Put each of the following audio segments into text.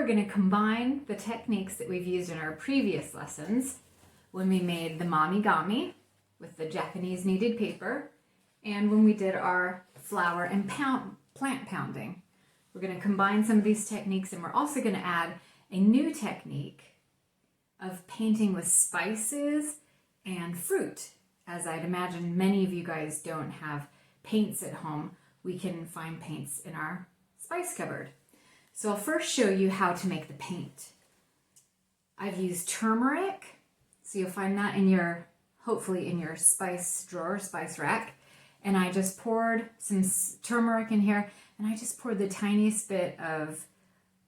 going to combine the techniques that we've used in our previous lessons when we made the Momigami with the Japanese kneaded paper and when we did our flower and plant pounding. We're going to combine some of these techniques, and we're also going to add a new technique of painting with spices and fruit. As I'd imagine many of you guys don't have paints at home, we can find paints in our spice cupboard. So I'll first show you how to make the paint. I've used turmeric, so you'll find that in your, hopefully in your spice drawer, spice rack. And I just poured some turmeric in here, and I just poured the tiniest bit of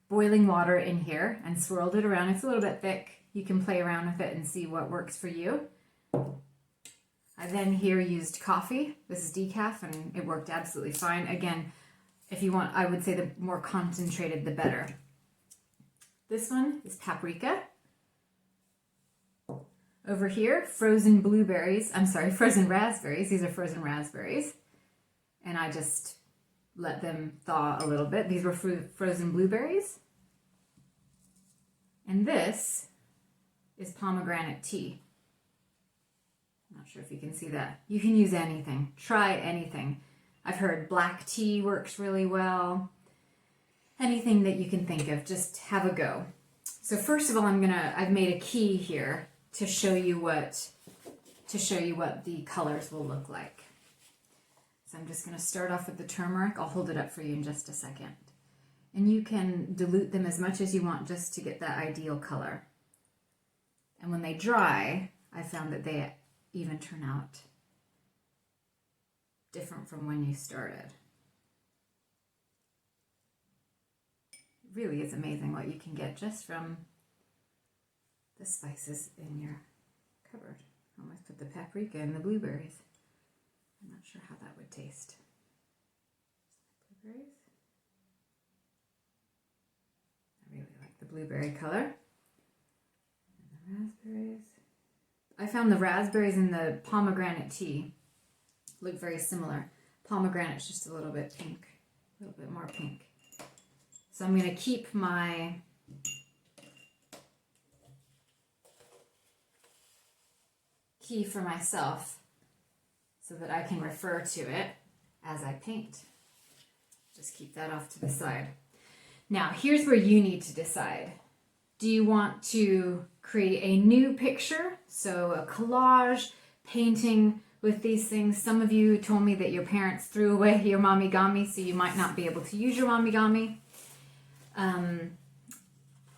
boiling water in here and swirled it around. It's a little bit thick. You can play around with it and see what works for you. I then here used coffee. This is decaf, and it worked absolutely fine. Again, if you want, I would say the more concentrated, the better. This one is paprika. Over here, frozen raspberries. These are frozen raspberries. And I just let them thaw a little bit. These were frozen blueberries. And this is pomegranate tea. I'm not sure if you can see that. You can use anything. Try anything. I've heard black tea works really well. Anything that you can think of, just have a go. So first of all, I've made a key here to show you what the colors will look like. So I'm just going to start off with the turmeric. I'll hold it up for you in just a second. And you can dilute them as much as you want just to get that ideal color. And when they dry, I found that they even turn out different from when you started. It really is amazing what you can get just from the spices in your cupboard. I almost put the paprika and the blueberries. I'm not sure how that would taste. Blueberries. I really like the blueberry color. And the raspberries. I found the raspberries and the pomegranate tea look very similar. Pomegranate's just a little bit pink, a little bit more pink. So I'm going to keep my key for myself so that I can refer to it as I paint. Just keep that off to the side. Now, here's where you need to decide. Do you want to create a new picture? So a collage, painting with these things. Some of you told me that your parents threw away your Momigami, so you might not be able to use your Momigami.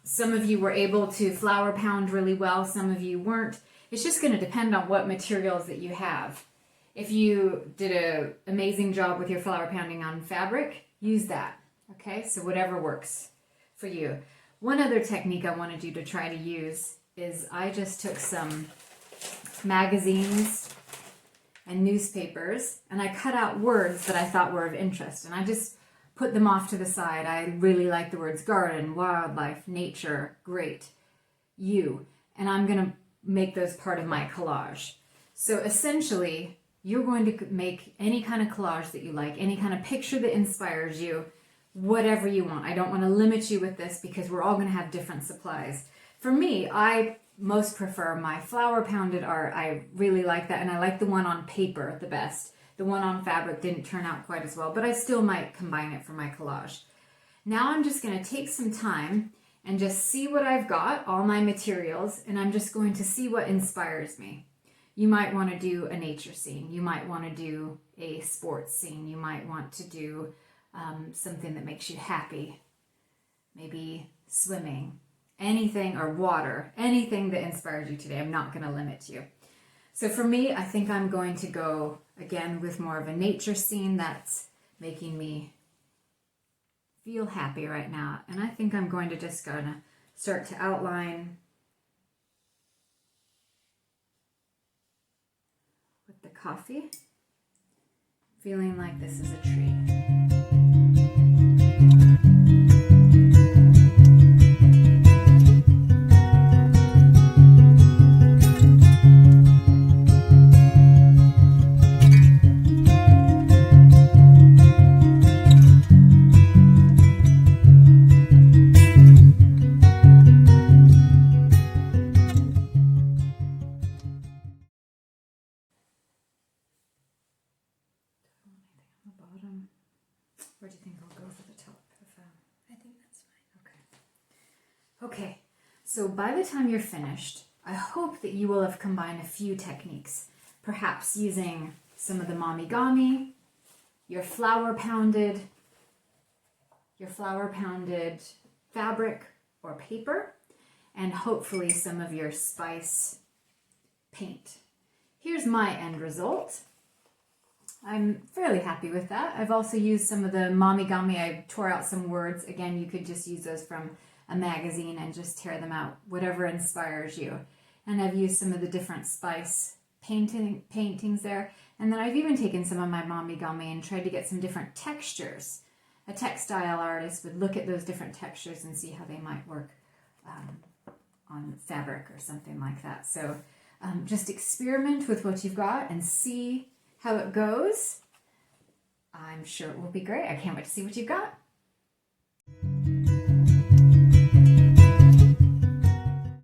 Some of you were able to flower pound really well, some of you weren't. It's just going to depend on what materials that you have. If you did an amazing job with your flower pounding on fabric, use that. Okay, so whatever works for you. One other technique I wanted you to try to use is I just took some magazines and newspapers and I cut out words that I thought were of interest and I just put them off to the side. I really like the words garden, wildlife, nature, great, you, and I'm going to make those part of my collage. So essentially, you're going to make any kind of collage that you like, any kind of picture that inspires you, whatever you want. I don't want to limit you with this because we're all going to have different supplies. For me, I most prefer my flower pounded art. I really like that, and I like the one on paper the best. The one on fabric didn't turn out quite as well, but I still might combine it for my collage. Now I'm just going to take some time and just see what I've got, all my materials, and I'm just going to see what inspires me. You might want to do a nature scene. You might want to do a sports scene. You might want to do something that makes you happy. Maybe swimming, anything, or water, anything that inspires you today. I'm not going to limit you. So for me, I think I'm going to go again with more of a nature scene that's making me feel happy right now. And I think I'm going to just start to outline with the coffee, feeling like this is a tree. bottom? Or do you think I'll go for the top? I think that's fine. Okay. Okay, so by the time you're finished, I hope that you will have combined a few techniques, perhaps using some of the Momigami, your flour pounded fabric or paper, and hopefully some of your spice paint. Here's my end result. I'm fairly happy with that. I've also used some of the Momigami. I tore out some words. Again, you could just use those from a magazine and just tear them out, whatever inspires you. And I've used some of the different spice paintings there. And then I've even taken some of my Momigami and tried to get some different textures. A textile artist would look at those different textures and see how they might work on fabric or something like that. So just experiment with what you've got and see how it goes. I'm sure it will be great. I can't wait to see what you've got.